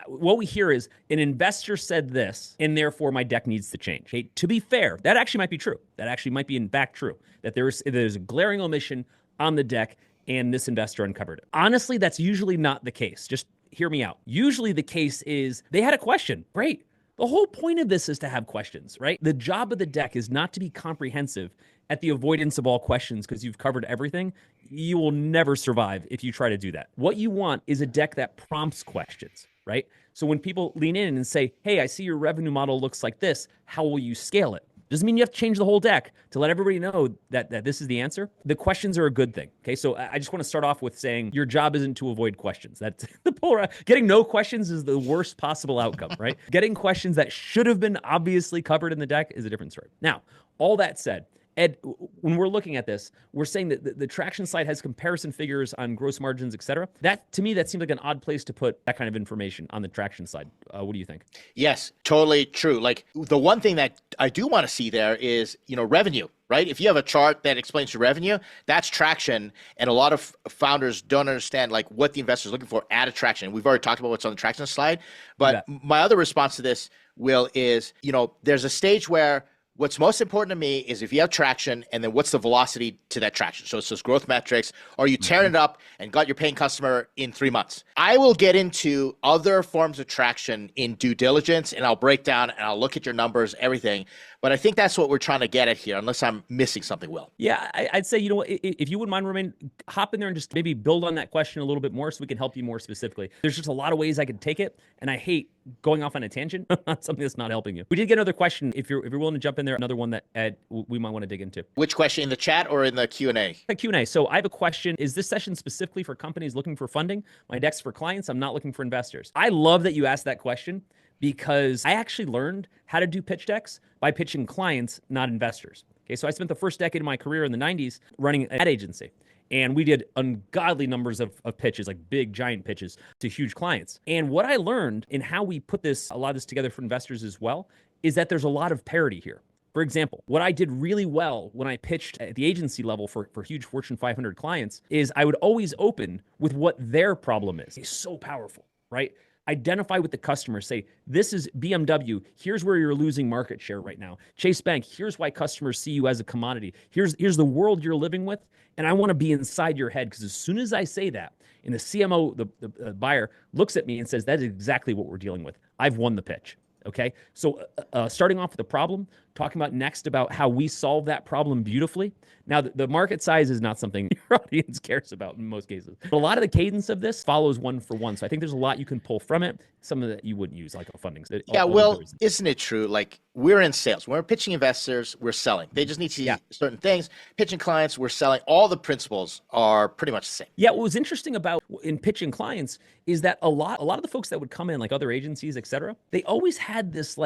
S2: What we hear is an investor said this, and therefore my deck needs to change. Hey, to be fair, that actually might be true. That actually might be in fact true, that there's a glaring omission on the deck, and this investor uncovered it. Honestly, that's usually not the case. Just hear me out. Usually the case is they had a question. Great. The whole point of this is to have questions, right? The job of the deck is not to be comprehensive at the avoidance of all questions because you've covered everything. You will never survive if you try to do that. What you want is a deck that prompts questions, right? So when people lean in and say, hey, I see your revenue model looks like this, how will you scale it? Doesn't mean you have to change the whole deck to let everybody know that this is the answer. The questions are a good thing. Okay, so I just want to start off with saying your job isn't to avoid questions. That's the polar. Getting no questions is the worst possible outcome, right? Getting questions that should have been obviously covered in the deck is a different story. Now, all that said, Ed, when we're looking at this, we're saying that the traction slide has comparison figures on gross margins, et cetera. That, to me, that seems like an odd place to put that kind of information on the traction side. What do you think?
S1: Yes, totally true. Like the one thing that I do want to see there is, revenue, right? If you have a chart that explains your revenue, that's traction. And a lot of founders don't understand like what the investor is looking for at a traction. We've already talked about what's on the traction slide. But my other response to this, Will, is, there's a stage where what's most important to me is if you have traction, and then what's the velocity to that traction? So it's those growth metrics. Are you tearing it up and got your paying customer in 3 months? I will get into other forms of traction in due diligence, and I'll break down and I'll look at your numbers, everything. But I think that's what we're trying to get at here, unless I'm missing something, Will.
S2: Yeah, I'd say, if you wouldn't mind, Romain, hop in there and just maybe build on that question a little bit more so we can help you more specifically. There's just a lot of ways I could take it, and I hate going off on a tangent on something that's not helping you. We did get another question. If you're willing to jump in in there. Another one that Ed, we might want to dig into.
S1: Which question, in the chat or in the Q&A?
S2: Q&A. So I have a question. Is this session specifically for companies looking for funding? My deck's for clients. I'm not looking for investors. I love that you asked that question because I actually learned how to do pitch decks by pitching clients, not investors. Okay, so I spent the first decade of my career in the 90s running an ad agency. And we did ungodly numbers of pitches, like big, giant pitches to huge clients. And what I learned in how we put a lot of this together for investors as well, is that there's a lot of parity here. For example, what I did really well when I pitched at the agency level for huge Fortune 500 clients is I would always open with what their problem is. It's so powerful, right? Identify with the customer, say, this is BMW, here's where you're losing market share right now. Chase Bank, here's why customers see you as a commodity. Here's the world you're living with, and I want to be inside your head, because as soon as I say that, and the CMO, the buyer, looks at me and says, that's exactly what we're dealing with. I've won the pitch. Okay, so starting off with the problem, talking about next about how we solve that problem beautifully. Now, the market size is not something your audience cares about in most cases. But a lot of the cadence of this follows one for one. So I think there's a lot you can pull from it. Some of that you wouldn't use, like a funding.
S1: Yeah, well, isn't it true? Like, we're in sales. When we're pitching investors, we're selling. They just need to see certain things. Pitching clients, we're selling. All the principles are pretty much the same.
S2: Yeah, what was interesting about in pitching clients is that a lot of the folks that would come in, like other agencies, et cetera, they always had this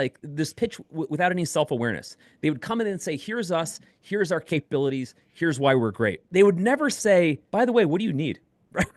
S2: pitch without any self-awareness. They would come in and say, here's us, here's our capabilities, here's why we're great. They would never say, by the way, what do you need? Right?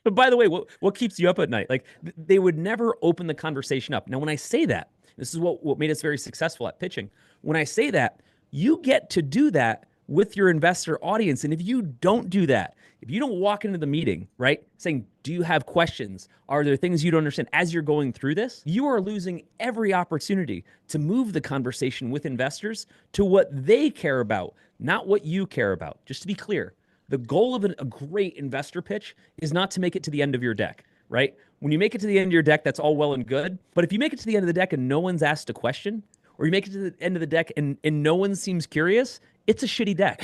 S2: But by the way, what keeps you up at night? Like, they would never open the conversation up. Now, when I say that, this is what made us very successful at pitching. When I say that, you get to do that with your investor audience. And if you don't do that, if you don't walk into the meeting, right, saying, do you have questions? Are there things you don't understand as you're going through this? You are losing every opportunity to move the conversation with investors to what they care about, not what you care about. Just to be clear, the goal of a great investor pitch is not to make it to the end of your deck, right? When you make it to the end of your deck, that's all well and good. But if you make it to the end of the deck and no one's asked a question, or you make it to the end of the deck and no one seems curious, it's a shitty deck.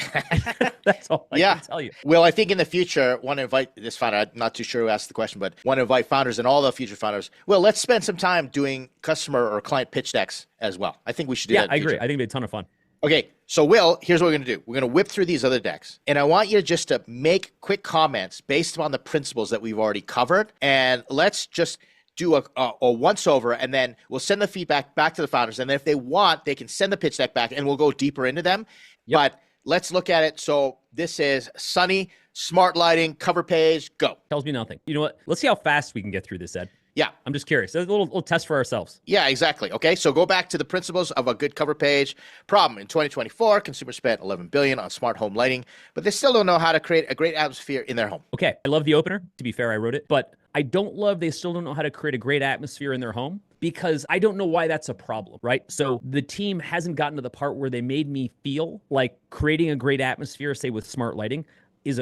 S2: That's all I can tell you.
S1: Well, I think in the future, want to invite this founder, I'm not too sure who asked the question, but want to invite founders and all the future founders. Well, let's spend some time doing customer or client pitch decks as well. I think we should do that.
S2: Yeah, I agree. I think it'd be a ton of fun.
S1: Okay, so Will, here's what we're going to do. We're going to whip through these other decks, and I want you just to make quick comments based on the principles that we've already covered, and let's just do a once-over, and then we'll send the feedback back to the founders, and then if they want, they can send the pitch deck back, and we'll go deeper into them. Yep. But let's look at it. So this is Sunny, smart lighting, cover page, go.
S2: Tells me nothing. You know what? Let's see how fast we can get through this, Ed.
S1: Yeah.
S2: I'm just curious. A little test for ourselves.
S1: Yeah, exactly. Okay, so go back to the principles of a good cover page. Problem, in 2024, consumers spent $11 billion on smart home lighting, but they still don't know how to create a great atmosphere in their home.
S2: Okay, I love the opener. To be fair, I wrote it, but I don't love they still don't know how to create a great atmosphere in their home, because I don't know why that's a problem, right? So the team hasn't gotten to the part where they made me feel like creating a great atmosphere, say with smart lighting, is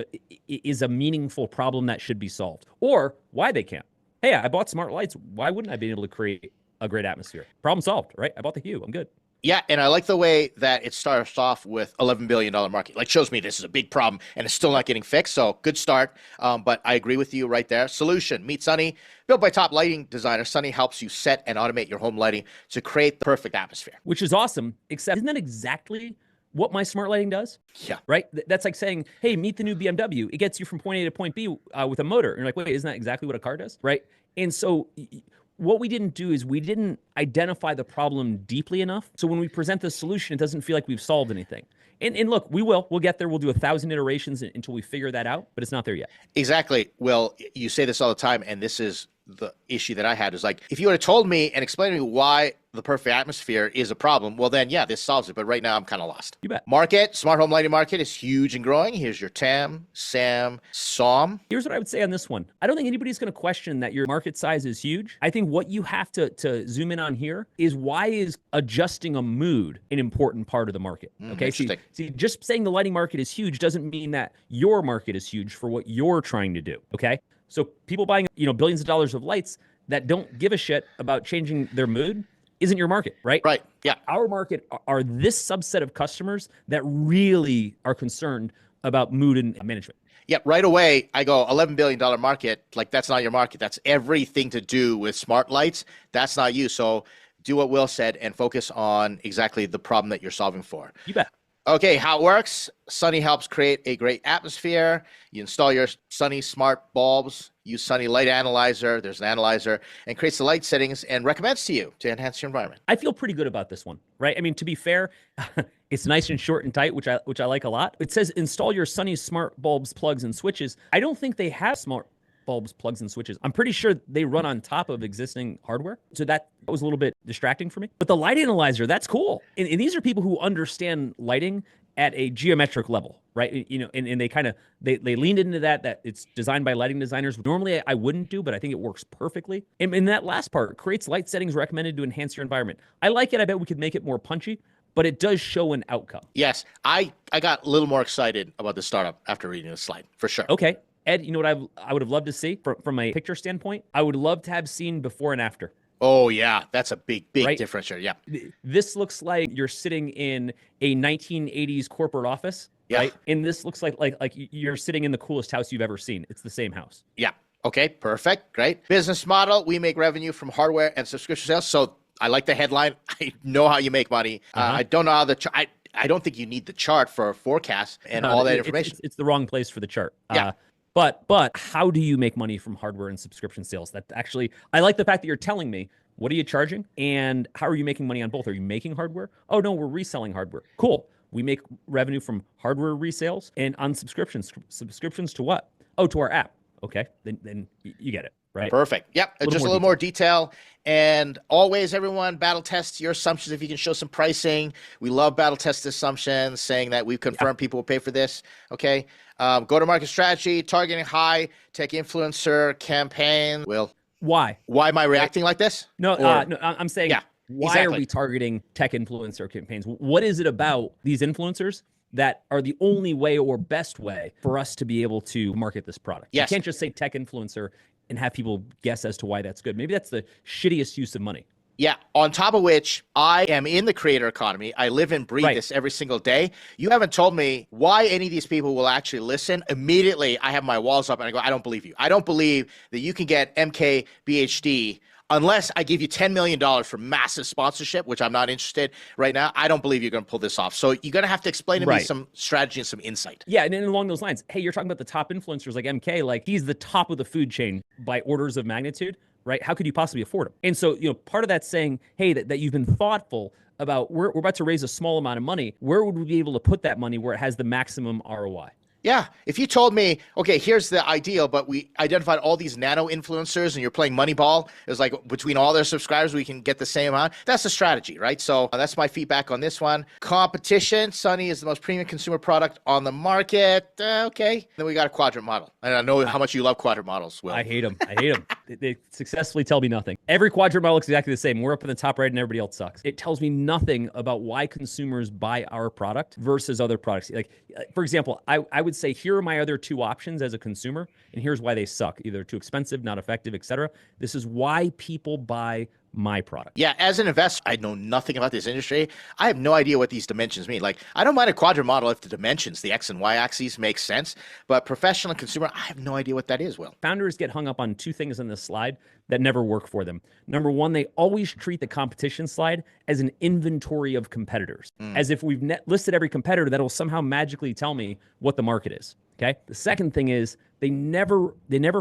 S2: a meaningful problem that should be solved, or why they can't. Hey, I bought smart lights. Why wouldn't I be able to create a great atmosphere? Problem solved, right? I bought the Hue. I'm good.
S1: Yeah, and I like the way that it starts off with $11 billion market. Like, shows me this is a big problem, and it's still not getting fixed, so good start. But I agree with you right there. Solution, meet Sunny. Built by top lighting designer, Sunny helps you set and automate your home lighting to create the perfect atmosphere.
S2: Which is awesome, except isn't that exactly what my smart lighting does?
S1: Yeah.
S2: Right? That's like saying, hey, meet the new BMW. It gets you from point A to point B with a motor. And you're like, wait, isn't that exactly what a car does? Right? And so what we didn't do is we didn't identify the problem deeply enough. So when we present the solution, it doesn't feel like we've solved anything. And look, we'll get there. We'll do 1,000 iterations until we figure that out, but it's not there yet.
S1: Exactly. Well, you say this all the time, and this is the issue that I had, is like, if you would have told me and explained to me why the perfect atmosphere is a problem, well then, yeah, this solves it. But right now I'm kind of lost.
S2: You bet.
S1: Market, smart home lighting market is huge and growing. Here's your TAM, SAM, SOM.
S2: Here's what I would say on this one. I don't think anybody's going to question that your market size is huge. I think what you have to zoom in on here is, why is adjusting a mood an important part of the market? Okay, see, just saying the lighting market is huge doesn't mean that your market is huge for what you're trying to do. Okay, so people buying billions of dollars of lights that don't give a shit about changing their mood isn't your market, right?
S1: Right, yeah.
S2: Our market are this subset of customers that really are concerned about mood and management.
S1: Yeah, right away, I go, $11 billion market, like, that's not your market. That's everything to do with smart lights. That's not you. So do what Will said and focus on exactly the problem that you're solving for.
S2: You bet.
S1: Okay, how it works. Sunny helps create a great atmosphere. You install your Sunny smart bulbs, use Sunny Light Analyzer. There's an analyzer, and creates the light settings and recommends to you to enhance your environment.
S2: I feel pretty good about this one, right? I mean, to be fair, it's nice and short and tight, which I like a lot. It says install your Sunny smart bulbs, plugs, and switches. I don't think they have smart bulbs, plugs, and switches. I'm pretty sure they run on top of existing hardware. So that was a little bit distracting for me. But the light analyzer, that's cool. And these are people who understand lighting at a geometric level, right? You know, and they kind of, they leaned into that it's designed by lighting designers. Normally I wouldn't do, but I think it works perfectly. And in that last part, creates light settings recommended to enhance your environment. I like it. I bet we could make it more punchy, but it does show an outcome.
S1: Yes, I got a little more excited about the startup after reading this slide, for sure.
S2: Okay. Ed, you know what I would have loved to see from a picture standpoint? I would love to have seen before and after.
S1: Oh, yeah. That's a big
S2: right?
S1: difference here. Yeah.
S2: This looks like you're sitting in a 1980s corporate office, right? And this looks like you're sitting in the coolest house you've ever seen. It's the same house.
S1: Yeah. Okay, perfect. Great. Business model. We make revenue from hardware and subscription sales. So I like the headline. I know how you make money. I don't know how I don't think you need the chart for a forecast and all that information.
S2: It's the wrong place for the chart.
S1: Yeah.
S2: But how do you make money from hardware and subscription sales? That actually, I like the fact that you're telling me, what are you charging? And how are you making money on both? Are you making hardware? Oh, no, we're reselling hardware. Cool. We make revenue from hardware resales and on subscriptions. Subscriptions to what? Oh, to our app. Okay, then you get it. Right.
S1: Perfect. Yep. Just a little more detail. And always, everyone, battle test your assumptions if you can show some pricing. We love battle test assumptions, saying that we've confirmed people will pay for this. Okay. Go-to-market strategy, targeting high tech influencer campaign. Will,
S2: why?
S1: Why am I reacting like this?
S2: No, I'm saying, why are we targeting tech influencer campaigns? What is it about these influencers that are the only way or best way for us to be able to market this product?
S1: Yes.
S2: You can't just say tech influencer and have people guess as to why that's good. Maybe that's the shittiest use of money.
S1: Yeah. On top of which, I am in the creator economy. I live and breathe this every single day. You haven't told me why any of these people will actually listen. Immediately, I have my walls up and I go, I don't believe you. I don't believe that you can get MK BHD unless I give you $10 million for massive sponsorship, which I'm not interested right now. I don't believe you're going to pull this off. So you're going to have to explain to me some strategy and some insight.
S2: Yeah, and then along those lines, hey, you're talking about the top influencers like MK, like he's the top of the food chain by orders of magnitude, right? How could you possibly afford him? And so, you know, part of that's saying, hey, that you've been thoughtful about we're about to raise a small amount of money. Where would we be able to put that money where it has the maximum ROI?
S1: Yeah. If you told me, okay, here's the ideal, but we identified all these nano influencers and you're playing Moneyball, it was like between all their subscribers, we can get the same amount. That's the strategy, right? So that's my feedback on this one. Competition. Sunny is the most premium consumer product on the market. Okay. Then we got a quadrant model. And I know how much you love quadrant models, Will.
S2: I hate them. They successfully tell me nothing. Every quadrant model looks exactly the same. We're up in the top right and everybody else sucks. It tells me nothing about why consumers buy our product versus other products. Like, for example, I would say, here are my other two options as a consumer, and here's why they suck. Either too expensive, not effective, etc. This is why people buy my product.
S1: Yeah, as an investor, I know nothing about this industry. I have no idea what these dimensions mean. Like, I don't mind a quadrant model if the dimensions, the X and Y axes, make sense. But professional and consumer, I have no idea what that is, Will.
S2: Founders get hung up on two things in this slide that never work for them. Number one, they always treat the competition slide as an inventory of competitors, as if we've listed every competitor that'll somehow magically tell me what the market is. Okay. The second thing is they never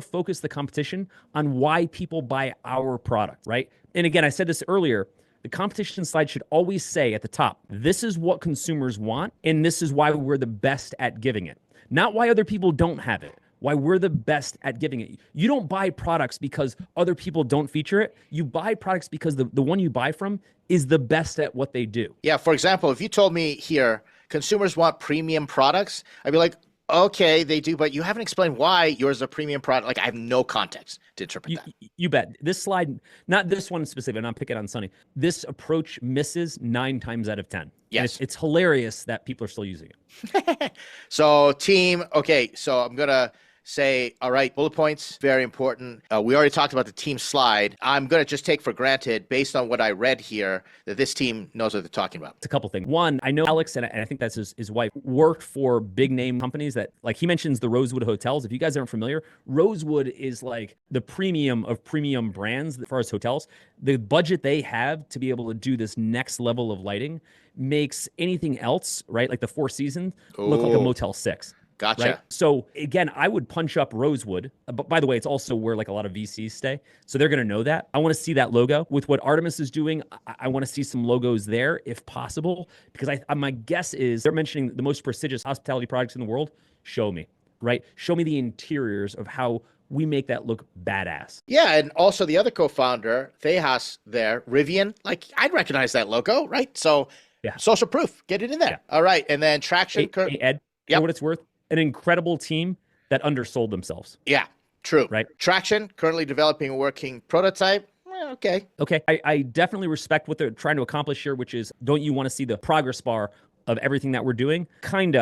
S2: focus the competition on why people buy our product, right? And again, I said this earlier, the competition slide should always say at the top, this is what consumers want, and this is why we're the best at giving it. Not why other people don't have it, why we're the best at giving it. You don't buy products because other people don't feature it. You buy products because the one you buy from is the best at what they do.
S1: Yeah, for example, if you told me here, consumers want premium products, I'd be like, okay, they do, but you haven't explained why yours is a premium product. Like, I have no context to interpret that.
S2: You bet. This slide, not this one specifically, I'm not picking on Sunny. This approach misses 9 times out of 10.
S1: Yes.
S2: And it's hilarious that people are still using it.
S1: So team, okay, so I'm going to say, all right, bullet points, very important. We already talked about the team slide. I'm going to just take for granted, based on what I read here, that this team knows what they're talking about.
S2: It's a couple things. One, I know Alex, and I think that's his wife, worked for big name companies that, like he mentions the Rosewood hotels. If you guys aren't familiar, Rosewood is like the premium of premium brands as far as hotels. The budget they have to be able to do this next level of lighting makes anything else, right, like the Four Seasons, look like a Motel 6.
S1: Gotcha.
S2: Right? So again, I would punch up Rosewood. But by the way, it's also where like a lot of VCs stay. So they're going to know that. I want to see that logo. With what Artemis is doing, I want to see some logos there if possible, because my guess is they're mentioning the most prestigious hospitality products in the world. Show me, right? Show me the interiors of how we make that look badass.
S1: Yeah, and also the other co-founder, Tejas there, Rivian, like I'd recognize that logo, right? So yeah, social proof, get it in there. Yeah. All right, and then Traction.
S2: Hey, Ed, for what it's worth, an incredible team that undersold themselves.
S1: Yeah, true.
S2: Right.
S1: Traction, currently developing a working prototype. Okay.
S2: I definitely respect what they're trying to accomplish here, which is, don't you want to see the progress bar of everything that we're doing? I kind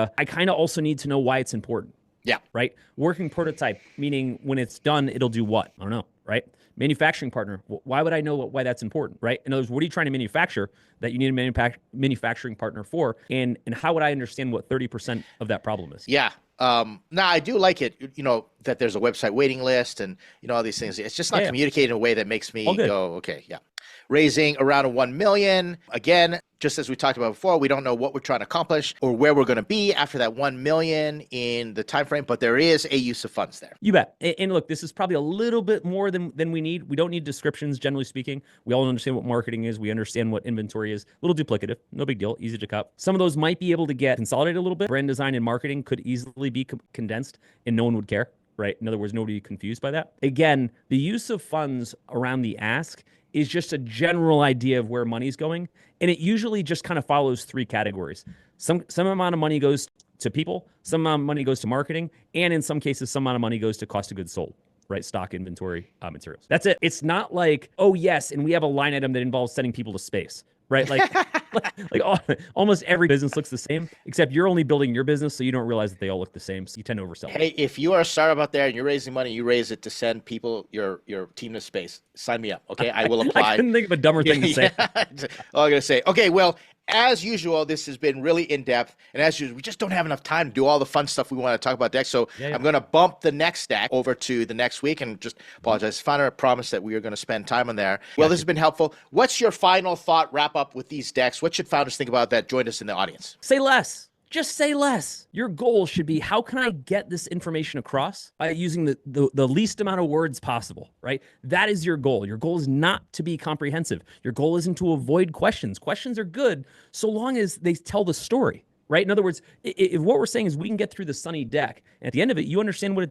S2: of also need to know why it's important.
S1: Yeah.
S2: Right. Working prototype, meaning when it's done, it'll do what? I don't know. Right. Manufacturing partner. Why would I know why that's important? Right. In other words, what are you trying to manufacture that you need a manufacturing partner for? And how would I understand what 30% of that problem is?
S1: Yeah. Now I do like it, that there's a website waiting list and, all these things. It's just not communicated in a way that makes me go, okay, yeah. Raising around 1 million. Again, just as we talked about before, we don't know what we're trying to accomplish or where we're going to be after that 1 million in the time frame, but there is a use of funds there.
S2: You bet. And look, this is probably a little bit more than we need. We don't need descriptions, generally speaking. We all understand what marketing is. We understand what inventory is. A little duplicative, no big deal, easy to cut. Some of those might be able to get consolidated a little bit. Brand design and marketing could easily be condensed and no one would care, right? In other words, nobody would be confused by that. Again, the use of funds around the ask is just a general idea of where money's going. And it usually just kind of follows three categories. Some amount of money goes to people, some amount of money goes to marketing, and in some cases, some amount of money goes to cost of goods sold, right? Stock, inventory, materials. That's it. It's not like, oh yes, and we have a line item that involves sending people to space, right? Like almost every business looks the same, except you're only building your business, so you don't realize that they all look the same. So you tend to oversell.
S1: Hey, if you are a startup out there and you're raising money, you raise it to send people, your team to space. Sign me up, okay? I will apply.
S2: I couldn't think of a dumber thing to say.
S1: All I'm gonna say, okay, well, as usual, this has been really in-depth, and as usual, we just don't have enough time to do all the fun stuff we want to talk about next, so I'm going to bump the next deck over to the next week, and just apologize. Founder promised that we are going to spend time on there. Well, this has been helpful. What's your final thought wrap-up with these decks? What should founders think about that joined us in the audience?
S2: Say less. Just say less. Your goal should be, how can I get this information across by using the least amount of words possible, right? That is your goal. Your goal is not to be comprehensive. Your goal isn't to avoid questions. Questions are good so long as they tell the story, right? In other words, if what we're saying is we can get through the sunny deck, and at the end of it, you understand what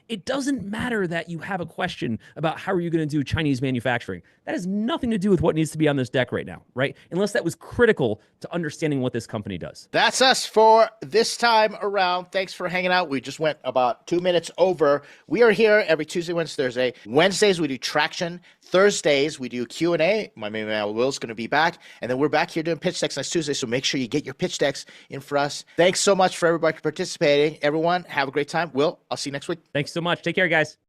S2: it doesn't matter that you have a question about how are you going to do Chinese manufacturing. That has nothing to do with what needs to be on this deck right now, right? Unless that was critical to understanding what this company does.
S1: That's us for this time around. Thanks for hanging out. We just went about 2 minutes over. We are here every Tuesday, Wednesday, Thursday. Wednesdays, we do Traction. Thursdays, we do Q&A. My main man, Will's going to be back. And then we're back here doing pitch decks next Tuesday, so make sure you get your pitch decks in for us. Thanks so much for everybody participating. Everyone, have a great time. Will, I'll see you next week.
S2: Thanks so much. Take care, guys.